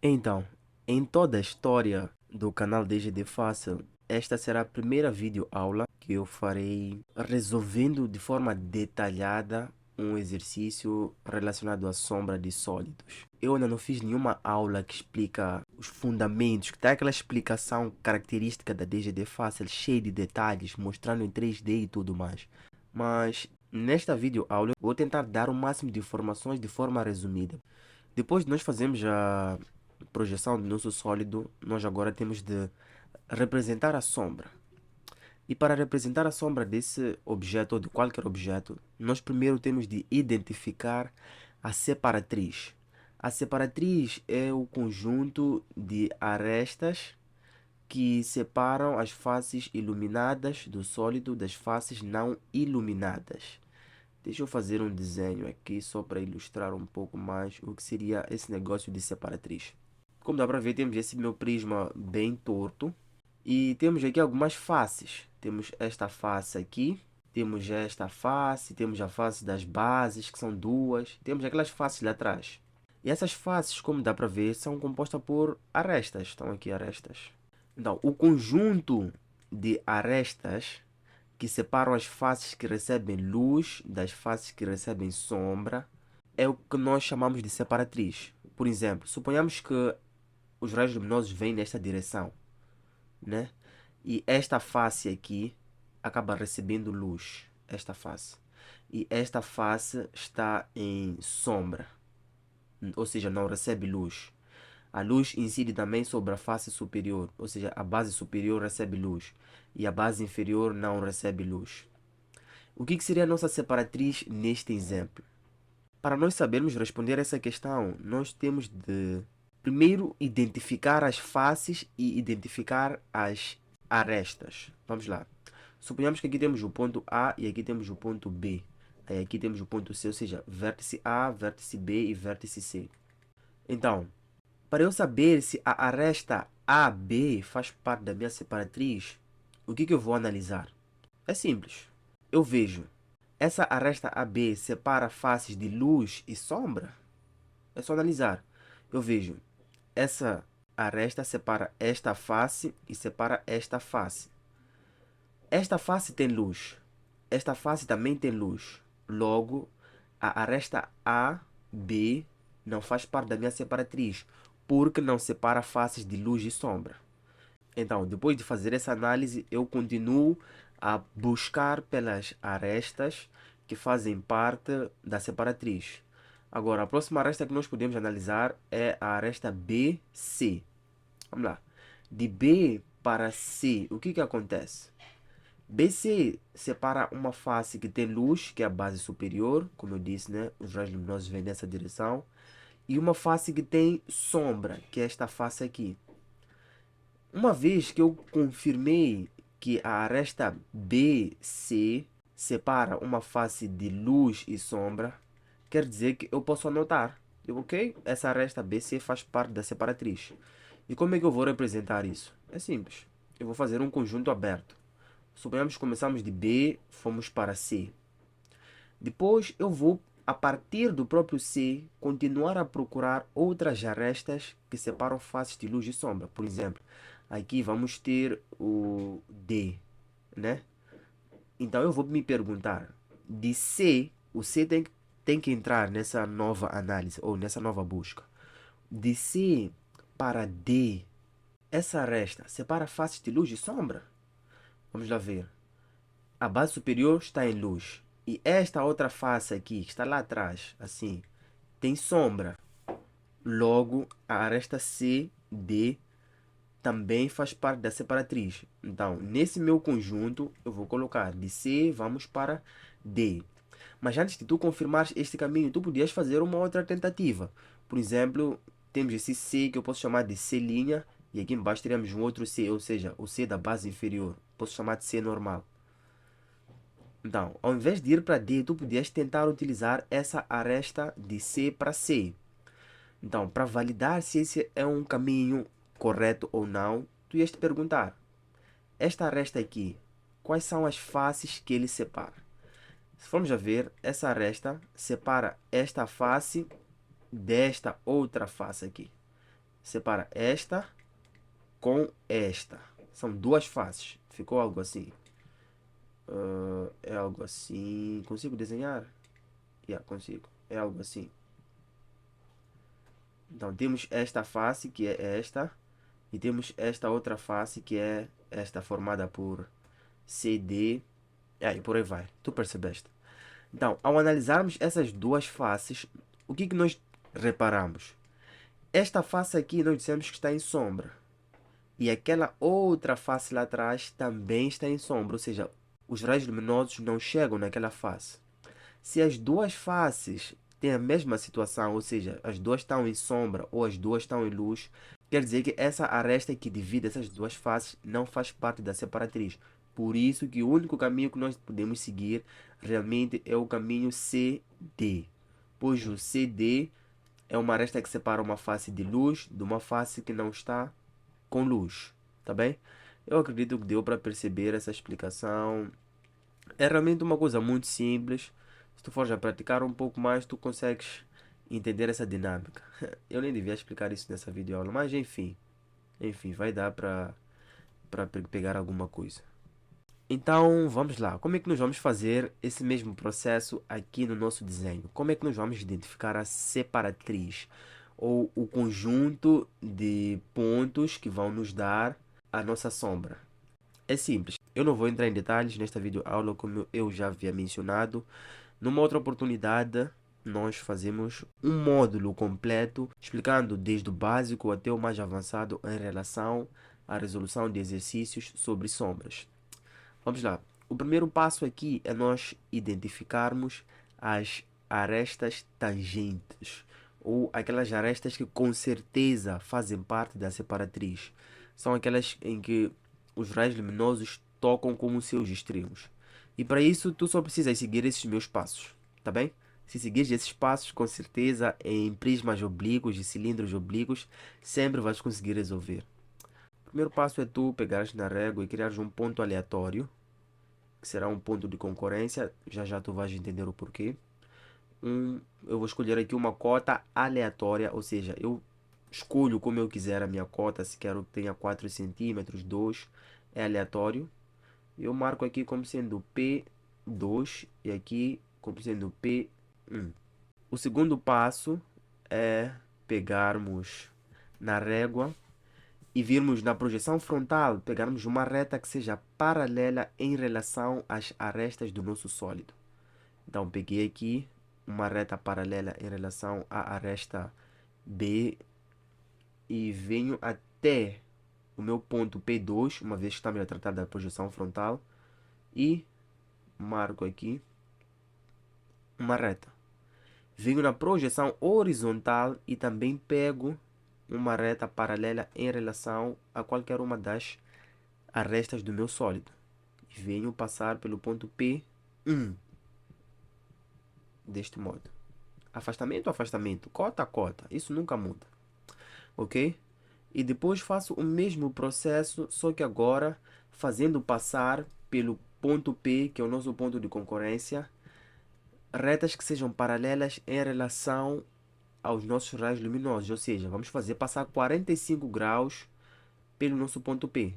Então, em toda a história do canal DGD Fácil, esta será a primeira videoaula que eu farei resolvendo de forma detalhada um exercício relacionado à sombra de sólidos. Eu ainda não fiz nenhuma aula que explica os fundamentos, que tem aquela explicação característica da DGD Fácil, cheia de detalhes, mostrando em 3D e tudo mais. Mas nesta videoaula eu vou tentar dar o máximo de informações de forma resumida. Depois de nós fazermos a projeção do nosso sólido, nós agora temos de representar a sombra. E para representar a sombra desse objeto ou de qualquer objeto, nós primeiro temos de identificar a separatriz. A separatriz é o conjunto de arestas que separam as faces iluminadas do sólido das faces não iluminadas. Deixa eu fazer um desenho aqui só para ilustrar um pouco mais o que seria esse negócio de separatriz. Como dá para ver, temos esse meu prisma bem torto e temos aqui algumas faces. Temos esta face aqui, temos esta face, temos a face das bases, que são duas, temos aquelas faces lá atrás. E essas faces, como dá para ver, são compostas por arestas. Estão aqui arestas. Então, o conjunto de arestas que separam as faces que recebem luz das faces que recebem sombra é o que nós chamamos de separatriz. Por exemplo, suponhamos que os raios luminosos vêm nesta direção, né? E esta face aqui acaba recebendo luz, esta face. E esta face está em sombra, ou seja, não recebe luz. A luz incide também sobre a face superior, ou seja, a base superior recebe luz e a base inferior não recebe luz. O que seria a nossa separatriz neste exemplo? Para nós sabermos responder essa questão, nós temos de primeiro identificar as faces e identificar as arestas. Vamos lá. Suponhamos que aqui temos o ponto A e aqui temos o ponto B. Aí aqui temos o ponto C, ou seja, vértice A, vértice B e vértice C. Então, para eu saber se a aresta AB faz parte da minha separatriz, o que eu vou analisar? É simples. Eu vejo, essa aresta AB separa faces de luz e sombra? É só analisar. Eu vejo, essa aresta separa esta face e separa esta face. Esta face tem luz. Esta face também tem luz. Logo, a aresta AB não faz parte da minha separatriz, porque não separa faces de luz e sombra. Então, depois de fazer essa análise, eu continuo a buscar pelas arestas que fazem parte da separatriz. Agora, a próxima aresta que nós podemos analisar é a aresta BC. Vamos lá. De B para C, o que acontece? BC separa uma face que tem luz, que é a base superior, como eu disse, né? Os raios luminosos vêm nessa direção. E uma face que tem sombra, que é esta face aqui. Uma vez que eu confirmei que a aresta BC separa uma face de luz e sombra, quer dizer que eu posso anotar. Ok? Essa aresta BC faz parte da separatriz. E como é que eu vou representar isso? É simples. Eu vou fazer um conjunto aberto. Suponhamos que começamos de B, fomos para C. Depois eu vou, a partir do próprio C, continuar a procurar outras arestas que separam faces de luz e sombra. Por exemplo, aqui vamos ter o D, né? Então eu vou me perguntar, de C, o C tem que entrar nessa nova análise, ou nessa nova busca. De C para D, essa aresta separa faces de luz e sombra? Vamos lá ver. A base superior está em luz. E esta outra face aqui, que está lá atrás, assim, tem sombra. Logo, a aresta CD também faz parte da separatriz. Então, nesse meu conjunto, eu vou colocar de C, vamos para D. Mas antes de tu confirmares este caminho, tu podias fazer uma outra tentativa. Por exemplo, temos esse C que eu posso chamar de C', e aqui embaixo teremos um outro C, ou seja, o C da base inferior. Posso chamar de C normal. Então, ao invés de ir para D, tu podias tentar utilizar essa aresta de C para C. Então, para validar se esse é um caminho correto ou não, tu ias te perguntar, esta aresta aqui, quais são as faces que ele separa? Se formos a ver, essa aresta separa esta face desta outra face aqui. separa esta com esta. São duas faces. Ficou algo assim. É algo assim. Consigo desenhar? Consigo. É algo assim. Então temos esta face que é esta. E temos esta outra face que é esta formada por CD. E por aí vai. Tu percebeste? Então, ao analisarmos essas duas faces, o que nós reparamos? Esta face aqui nós dissemos que está em sombra. E aquela outra face lá atrás também está em sombra. Ou seja, os raios luminosos não chegam naquela face. Se as duas faces têm a mesma situação, ou seja, as duas estão em sombra ou as duas estão em luz, quer dizer que essa aresta que divide essas duas faces não faz parte da separatriz. Por isso que o único caminho que nós podemos seguir realmente é o caminho CD. Pois o CD é uma aresta que separa uma face de luz de uma face que não está com luz. Tá bem? Eu acredito que deu para perceber essa explicação. É realmente uma coisa muito simples. Se tu fores a praticar um pouco mais, tu consegues entender essa dinâmica. Eu nem devia explicar isso nessa videoaula, mas enfim. Enfim, vai dar para pegar alguma coisa. Então, vamos lá. Como é que nós vamos fazer esse mesmo processo aqui no nosso desenho? Como é que nós vamos identificar a separatriz? Ou o conjunto de pontos que vão nos dar a nossa sombra? É simples. Eu não vou entrar em detalhes nesta videoaula, como eu já havia mencionado. Numa outra oportunidade, nós fazemos um módulo completo, explicando desde o básico até o mais avançado em relação à resolução de exercícios sobre sombras. Vamos lá. O primeiro passo aqui é nós identificarmos as arestas tangentes, ou aquelas arestas que com certeza fazem parte da separatriz. São aquelas em que os raios luminosos tocam como seus extremos. E para isso, tu só precisas seguir esses meus passos, tá bem? Se seguires esses passos, com certeza, em prismas oblíquos e cilindros oblíquos, sempre vais conseguir resolver. O primeiro passo é tu pegares na régua e criares um ponto aleatório, que será um ponto de concorrência. Já já tu vais entender o porquê. Eu vou escolher aqui uma cota aleatória, ou seja, eu escolho como eu quiser a minha cota. Se quero que tenha 4 centímetros, 2, é aleatório. Eu marco aqui como sendo P2 e aqui como sendo P1. O segundo passo é pegarmos na régua e virmos na projeção frontal, pegarmos uma reta que seja paralela em relação às arestas do nosso sólido. Então, peguei aqui uma reta paralela em relação à aresta B e venho até o meu ponto P2, uma vez que estamos a tratar da projeção frontal, e marco aqui uma reta. Venho na projeção horizontal e também pego uma reta paralela em relação a qualquer uma das arestas do meu sólido. E venho passar pelo ponto P1. Deste modo. Afastamento, afastamento, cota a cota. Isso nunca muda. Ok? E depois faço o mesmo processo, só que agora fazendo passar pelo ponto P, que é o nosso ponto de concorrência, retas que sejam paralelas em relação aos nossos raios luminosos. Ou seja, vamos fazer passar 45 graus pelo nosso ponto P.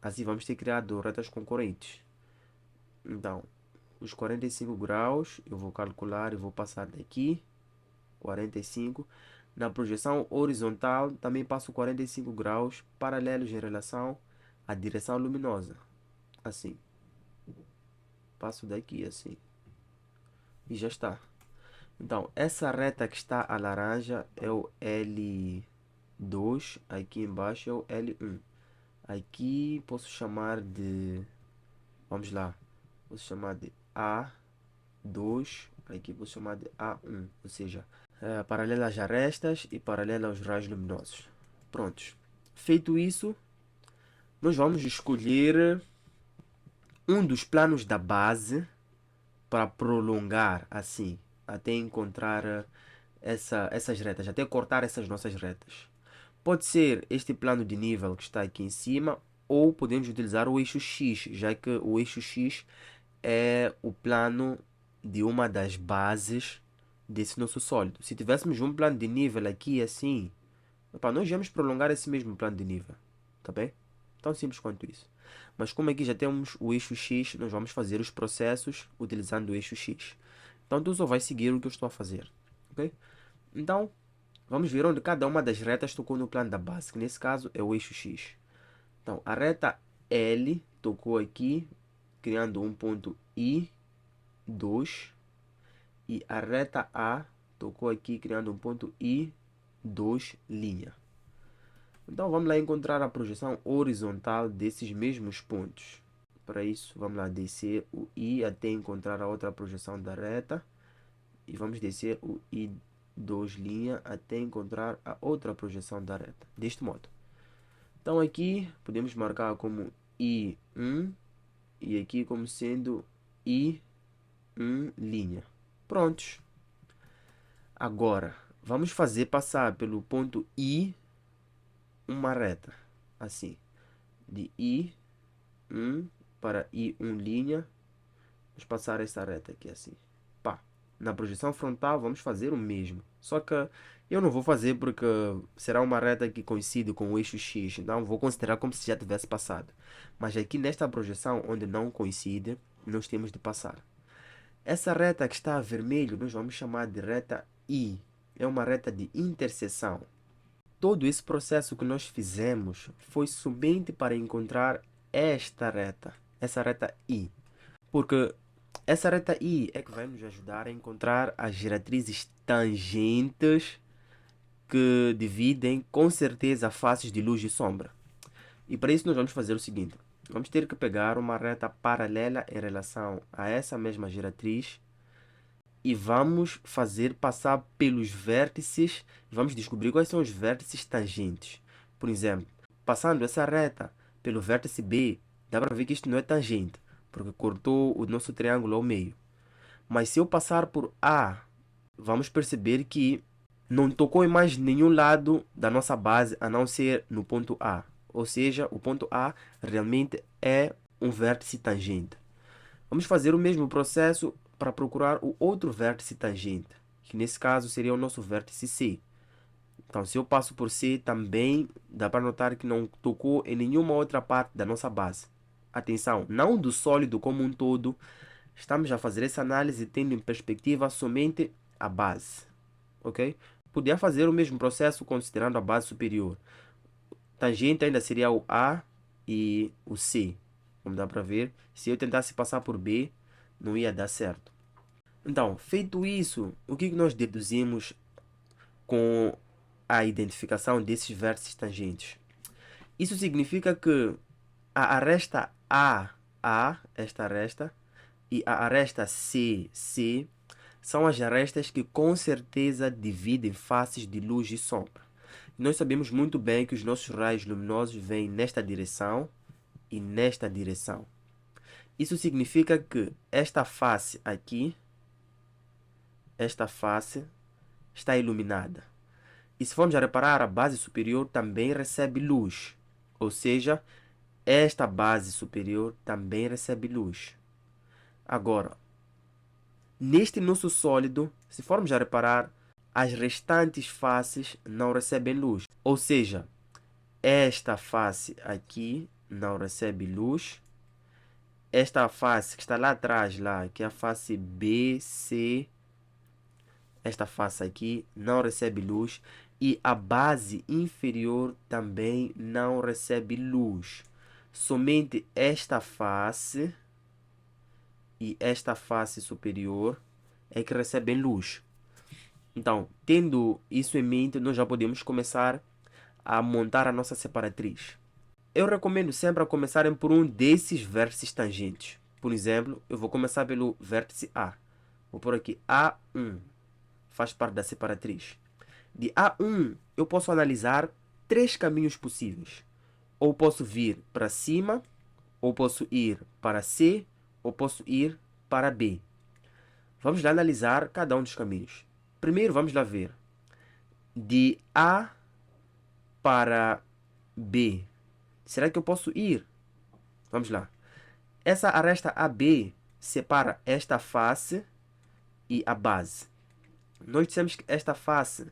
Assim vamos ter criado retas concorrentes. Então, os 45 graus eu vou calcular e vou passar daqui 45. Na projeção horizontal também passo 45 graus paralelos em relação à direção luminosa. Assim. Passo daqui assim. E já está. Então, essa reta que está a laranja é o L2. Aqui embaixo é o L1. Aqui posso chamar de... Vamos lá. Posso chamar de A2. Aqui posso chamar de A1. Ou seja, paralela às arestas e paralela aos raios luminosos. Prontos. Feito isso, nós vamos escolher um dos planos da base para prolongar assim, até encontrar essas retas, até cortar essas nossas retas. Pode ser este plano de nível que está aqui em cima, ou podemos utilizar o eixo X, já que o eixo X é o plano de uma das bases desse nosso sólido. Se tivéssemos um plano de nível aqui assim, Epá, nós vamos prolongar esse mesmo plano de nível, tá bem? Tão simples quanto isso. Mas como aqui já temos o eixo X, nós vamos fazer os processos utilizando o eixo X. Então tu só vai seguir o que eu estou a fazer, ok? Então, vamos ver onde cada uma das retas tocou no plano da base, que nesse caso é o eixo X. Então, a reta L tocou aqui, criando um ponto I2, e a reta A tocou aqui, criando um ponto I2'. Então, vamos lá encontrar a projeção horizontal desses mesmos pontos. Para isso, vamos lá descer o I até encontrar a outra projeção da reta. E vamos descer o I2' até encontrar a outra projeção da reta. Deste modo. Então, aqui podemos marcar como I1 e aqui como sendo I1'. Prontos. Agora, vamos fazer passar pelo ponto I uma reta. Assim. De I1 para I1'. Vamos passar essa reta aqui assim. Pá. Na projeção frontal vamos fazer o mesmo. Só que eu não vou fazer porque será uma reta que coincide com o eixo X. Então vou considerar como se já tivesse passado. Mas aqui nesta projeção onde não coincide, nós temos de passar. Essa reta que está a vermelho nós vamos chamar de reta I. É uma reta de interseção. Todo esse processo que nós fizemos foi somente para encontrar esta reta. Essa reta I. Porque essa reta I é que vai nos ajudar a encontrar as diretrizes tangentes que dividem com certeza faces de luz e sombra. E para isso nós vamos fazer o seguinte. Vamos ter que pegar uma reta paralela em relação a essa mesma giratriz e vamos fazer passar pelos vértices. Vamos descobrir quais são os vértices tangentes. Por exemplo, passando essa reta pelo vértice B, dá para ver que isto não é tangente, porque cortou o nosso triângulo ao meio. Mas se eu passar por A, vamos perceber que não tocou em mais nenhum lado da nossa base, a não ser no ponto A. Ou seja, o ponto A realmente é um vértice tangente. Vamos fazer o mesmo processo para procurar o outro vértice tangente, que nesse caso seria o nosso vértice C. Então, se eu passo por C, também dá para notar que não tocou em nenhuma outra parte da nossa base. Atenção, não do sólido como um todo. Estamos a fazer essa análise tendo em perspectiva somente a base. Ok? Podia fazer o mesmo processo considerando a base superior. Tangente ainda seria o A e o C. Como dá para ver, se eu tentasse passar por B, não ia dar certo. Então, feito isso, o que nós deduzimos com a identificação desses vértices tangentes? Isso significa que a aresta A, esta aresta, e a aresta C são as arestas que com certeza dividem faces de luz e sombra. Nós sabemos muito bem que os nossos raios luminosos vêm nesta direção e nesta direção. Isso significa que esta face aqui, esta face, está iluminada. E se formos a reparar, a base superior também recebe luz. Ou seja, esta base superior também recebe luz. Agora, neste nosso sólido, se formos a reparar, as restantes faces não recebem luz. Ou seja, esta face aqui não recebe luz. Esta face que está lá atrás, que é a face BC, esta face aqui não recebe luz. E a base inferior também não recebe luz. Somente esta face e esta face superior é que recebem luz. Então, tendo isso em mente, nós já podemos começar a montar a nossa separatriz. Eu recomendo sempre a começarem por um desses vértices tangentes. Por exemplo, eu vou começar pelo vértice A. Vou pôr aqui A1. Faz parte da separatriz. De A1, eu posso analisar 3 caminhos possíveis. Ou posso vir para cima, ou posso ir para C, ou posso ir para B. Vamos lá analisar cada um dos caminhos. Primeiro, vamos lá ver. De A para B. Será que eu posso ir? Vamos lá. Essa aresta AB separa esta face e a base. Nós dissemos que esta face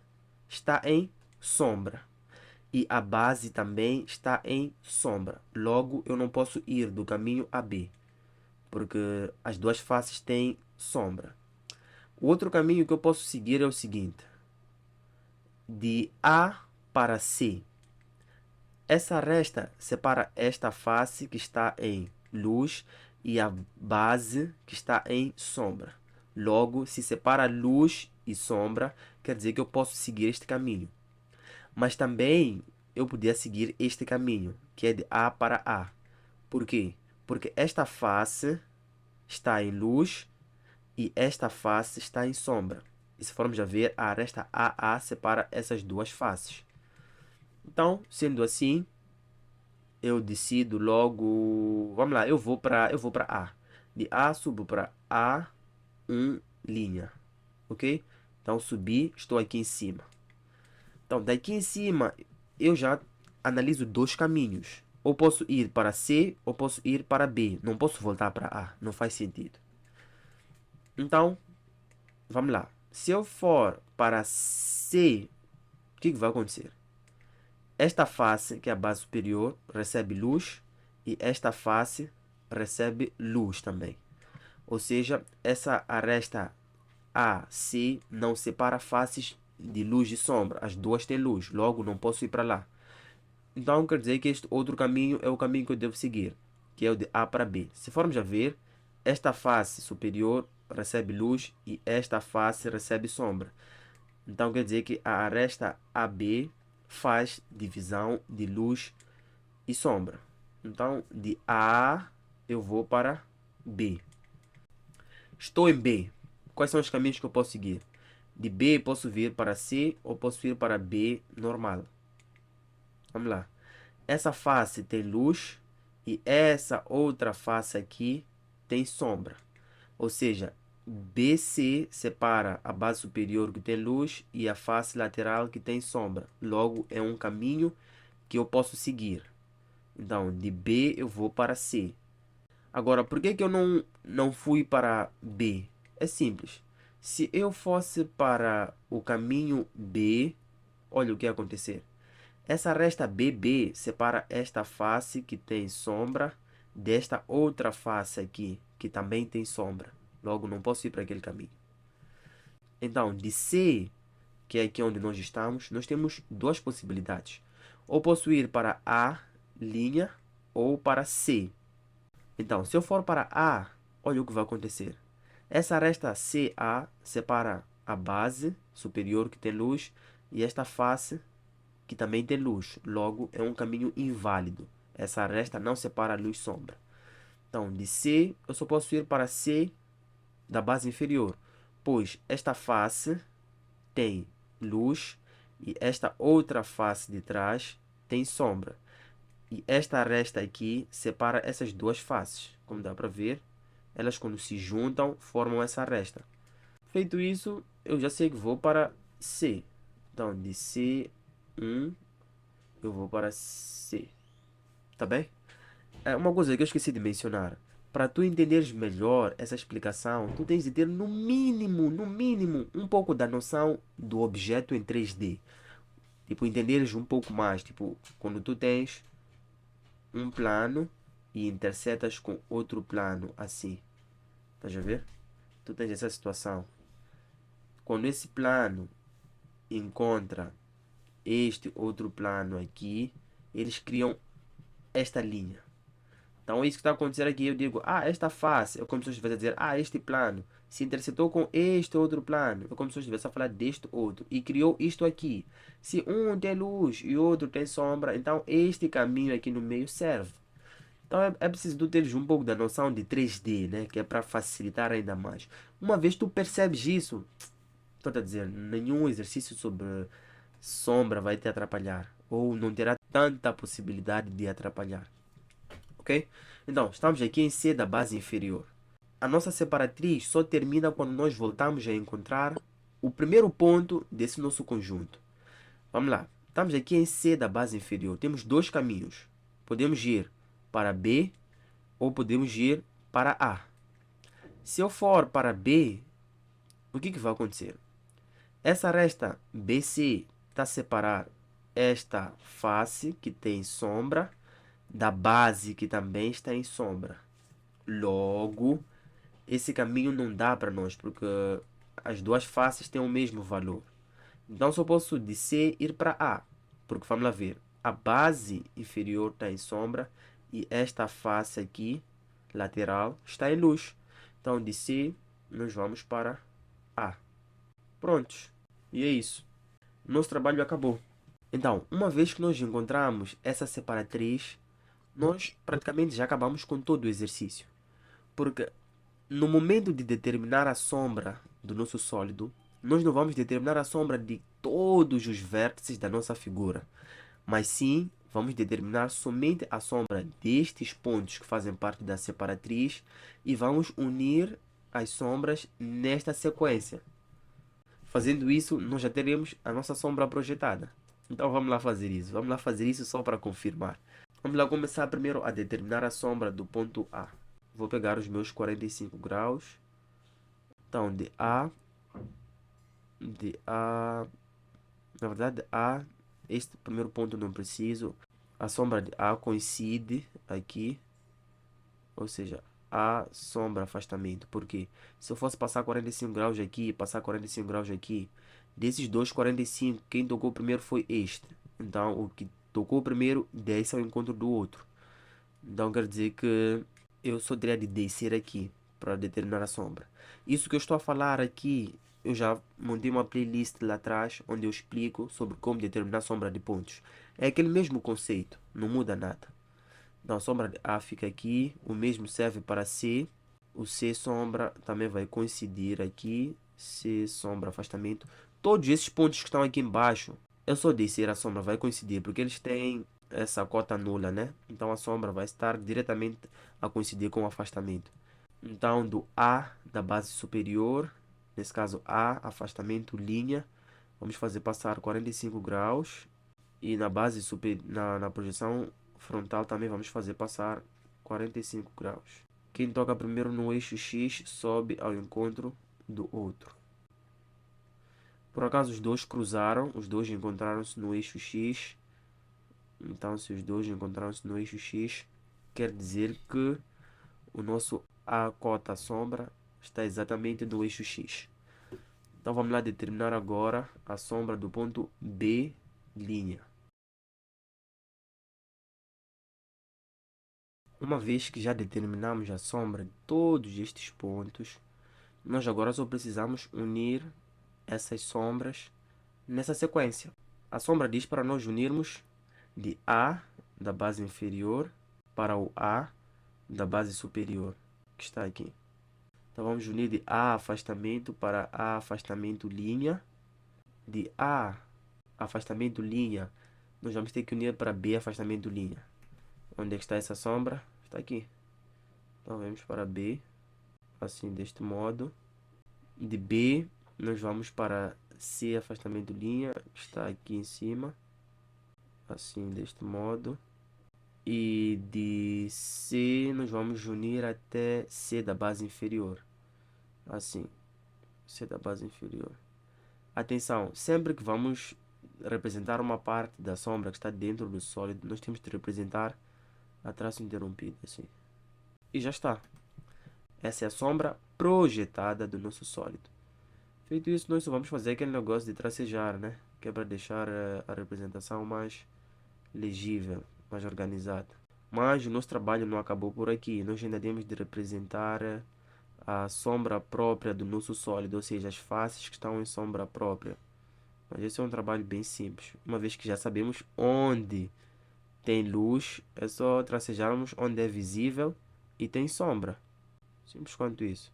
está em sombra. e a base também está em sombra. Logo, eu não posso ir do caminho AB, porque as duas faces têm sombra. O outro caminho que eu posso seguir é o seguinte: de A para C. Essa resta separa esta face que está em luz e a base que está em sombra. Logo, se separa luz e sombra, quer dizer que eu posso seguir este caminho. Mas também eu podia seguir este caminho, que é de A para A. Por quê? Porque esta face está em luz e esta face está em sombra. E se formos a ver, a aresta AA separa essas duas faces. Então, sendo assim, eu decido logo. Vamos lá, eu vou para A. De A subo para A1 linha, ok? Então subi, estou aqui em cima. Então daqui em cima eu já analiso dois caminhos. Ou posso ir para C ou posso ir para B. Não posso voltar para A, não faz sentido. Então, vamos lá. Se eu for para C, o que vai acontecer? Esta face, que é a base superior, recebe luz e esta face recebe luz também. Ou seja, essa aresta AC não separa faces de luz e sombra. As duas têm luz, logo não posso ir para lá. Então quer dizer que este outro caminho é o caminho que eu devo seguir, que é o de A para B. Se formos a ver, esta face superior recebe luz e esta face recebe sombra. Então quer dizer que a aresta AB faz divisão de luz e sombra. Então de A eu vou para B. Estou em B. Quais são os caminhos que eu posso seguir? De B posso vir para C ou posso ir para B normal. Vamos lá. Essa face tem luz e essa outra face aqui tem sombra. Ou seja, BC separa a base superior que tem luz e a face lateral que tem sombra. Logo, é um caminho que eu posso seguir. Então, de B eu vou para C. Agora, por que eu não fui para B? É simples. Se eu fosse para o caminho B, olha o que ia acontecer. Essa resta BB separa esta face que tem sombra desta outra face aqui, que também tem sombra. Logo, não posso ir para aquele caminho. Então, de C, que é aqui onde nós estamos, nós temos duas possibilidades. Ou posso ir para A, linha, ou para C. Então, se eu for para A, olha o que vai acontecer. Essa aresta CA separa a base superior que tem luz e esta face que também tem luz. Logo, é um caminho inválido. Essa aresta não separa luz e sombra. Então, de C, eu só posso ir para C da base inferior, pois esta face tem luz e esta outra face de trás tem sombra. E esta aresta aqui separa essas duas faces. Como dá para ver, elas quando se juntam formam essa aresta. Feito isso, eu já sei que vou para C. Então, de C1, eu vou para C. Tá bem? É uma coisa que eu esqueci de mencionar. Para tu entenderes melhor essa explicação, tu tens de ter no mínimo, um pouco da noção do objeto em 3D. Tipo, entenderes um pouco mais. Tipo, quando tu tens um plano e intersetas com outro plano assim. Estás a ver? Tu tens essa situação. Quando esse plano encontra este outro plano aqui, eles criam esta linha. Então, é isso que está acontecendo aqui. Eu digo, esta face. É como se eu estivesse a dizer, este plano se intersetou com este outro plano. É como se eu estivesse a falar deste outro. E criou isto aqui. Se um tem luz e o outro tem sombra, então este caminho aqui no meio serve. Então, é preciso tu teres um pouco da noção de 3D, né? Que é para facilitar ainda mais. Uma vez tu percebes isso, estou a dizer, nenhum exercício sobre sombra vai te atrapalhar. Ou não terá tanta possibilidade de atrapalhar. Ok? Então, estamos aqui em C da base inferior. A nossa separatriz só termina quando nós voltamos a encontrar o primeiro ponto desse nosso conjunto. Vamos lá. Estamos aqui em C da base inferior. Temos dois caminhos. Podemos ir para B ou podemos ir para A. Se eu for para B, o que vai acontecer? Essa resta BC está a separar esta face que tem sombra da base que também está em sombra. Logo, esse caminho não dá para nós, porque as duas faces têm o mesmo valor. Então, só posso de C ir para A, porque vamos lá ver. A base inferior está em sombra e esta face aqui, lateral, está em luz. Então, de C, nós vamos para A. Prontos. E é isso. Nosso trabalho acabou. Então, uma vez que nós encontramos essa separatriz, nós praticamente já acabamos com todo o exercício. Porque no momento de determinar a sombra do nosso sólido, nós não vamos determinar a sombra de todos os vértices da nossa figura, mas sim vamos determinar somente a sombra destes pontos que fazem parte da separatriz e vamos unir as sombras nesta sequência. Fazendo isso, nós já teremos a nossa sombra projetada. Então vamos lá fazer isso. Vamos lá fazer isso só para confirmar. Vamos lá começar primeiro a determinar a sombra do ponto A. Vou pegar os meus 45 graus. Então, na verdade, este primeiro ponto não preciso. A sombra de A coincide aqui, ou seja, A sombra afastamento. Porque se eu fosse passar 45 graus aqui, passar 45 graus aqui, desses dois 45, quem tocou primeiro foi este. Então, o que tocou primeiro desce ao encontro do outro. Então, quer dizer que eu só teria de descer aqui para determinar a sombra. Isso que eu estou a falar aqui, eu já montei uma playlist lá atrás onde eu explico sobre como determinar a sombra de pontos. É aquele mesmo conceito, não muda nada. Então a sombra de A fica aqui, o mesmo serve para C. O C sombra também vai coincidir aqui, C sombra afastamento. Todos esses pontos que estão aqui embaixo, eu só descer a sombra vai coincidir, porque eles têm essa cota nula, né? Então a sombra vai estar diretamente a coincidir com o afastamento. Então, do A da base superior, nesse caso A, afastamento, linha, vamos fazer passar 45 graus. E na base na projeção frontal também vamos fazer passar 45 graus. Quem toca primeiro no eixo X sobe ao encontro do outro. Por acaso os dois cruzaram, os dois encontraram-se no eixo X. Então, se os dois encontraram-se no eixo X, quer dizer que o nosso A cota sombra está exatamente no eixo X. Então vamos lá determinar agora a sombra do ponto B'. Uma vez que já determinamos a sombra de todos estes pontos, nós agora só precisamos unir essas sombras nessa sequência. A sombra diz para nós unirmos de A da base inferior para o A da base superior, que está aqui. Então vamos unir de A afastamento para A afastamento linha. De A afastamento linha, nós vamos ter que unir para B afastamento linha. Onde é que está essa sombra? Está aqui. Então vamos para B, assim deste modo. De B nós vamos para C afastamento linha, que está aqui em cima, assim deste modo. E de C nós vamos unir até C da base inferior, assim, C da base inferior. Atenção, sempre que vamos representar uma parte da sombra que está dentro do sólido, nós temos de representar a traço interrompido, assim. E já está. Essa é a sombra projetada do nosso sólido. Feito isso, nós só vamos fazer aquele negócio de tracejar, né? Que é para deixar a representação mais legível, mais organizada. Mas o nosso trabalho não acabou por aqui. Nós ainda temos de representar a sombra própria do nosso sólido, ou seja, as faces que estão em sombra própria. Mas esse é um trabalho bem simples. Uma vez que já sabemos onde tem luz, é só tracejarmos onde é visível e tem sombra. Simples quanto isso.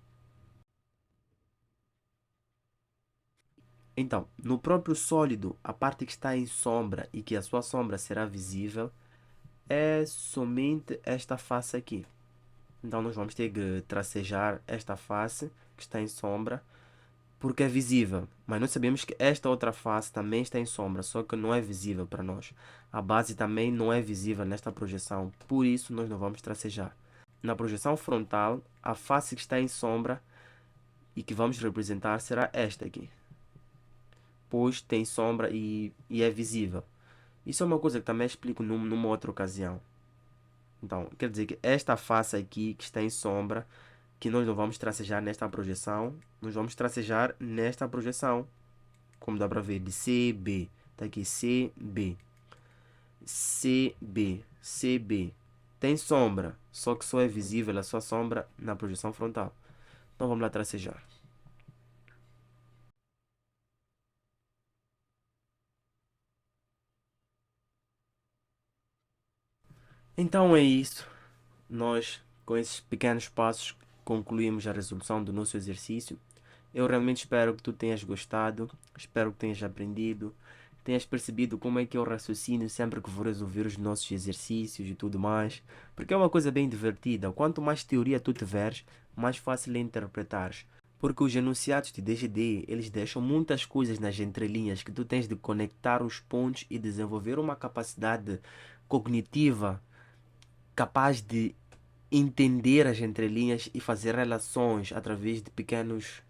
Então, no próprio sólido, a parte que está em sombra e que a sua sombra será visível é somente esta face aqui. Então, nós vamos ter que tracejar esta face que está em sombra porque é visível. Mas nós sabemos que esta outra face também está em sombra, só que não é visível para nós. A base também não é visível nesta projeção, por isso nós não vamos tracejar. Na projeção frontal, a face que está em sombra e que vamos representar será esta aqui, pois tem sombra e é visível. Isso é uma coisa que também explico numa outra ocasião. Então, quer dizer que esta face aqui que está em sombra, que nós não vamos tracejar nesta projeção, nós vamos tracejar nesta projeção, como dá para ver, de CB. Está aqui CB, CB, CB. Tem sombra, só que só é visível a sua sombra na projeção frontal. Então vamos lá tracejar. Então é isso. Nós, com esses pequenos passos, concluímos a resolução do nosso exercício. Eu realmente espero que tu tenhas gostado, espero que tenhas aprendido, tenhas percebido como é que é o raciocínio sempre que vou resolver os nossos exercícios e tudo mais, porque é uma coisa bem divertida. Quanto mais teoria tu tiveres, mais fácil é interpretares. Porque os enunciados de DGD, eles deixam muitas coisas nas entrelinhas que tu tens de conectar os pontos e desenvolver uma capacidade cognitiva capaz de entender as entrelinhas e fazer relações através de pequenas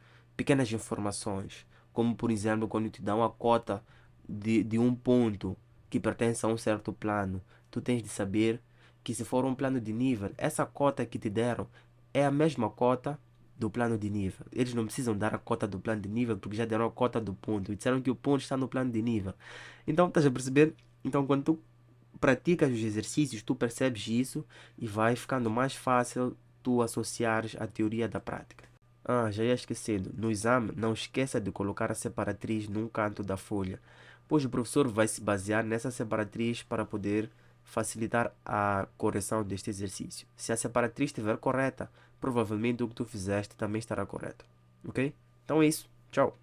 informações. Como, por exemplo, quando te dão a cota de um ponto que pertence a um certo plano, tu tens de saber que se for um plano de nível, essa cota que te deram é a mesma cota do plano de nível. Eles não precisam dar a cota do plano de nível porque já deram a cota do ponto. E disseram que o ponto está no plano de nível. Então, estás a perceber? Então, quando tu praticas os exercícios, tu percebes isso e vai ficando mais fácil tu associares a teoria da prática. Ah, já ia esquecido. No exame, não esqueça de colocar a separatriz num canto da folha, pois o professor vai se basear nessa separatriz para poder facilitar a correção deste exercício. Se a separatriz estiver correta, provavelmente o que tu fizeste também estará correto. Ok? Então é isso. Tchau.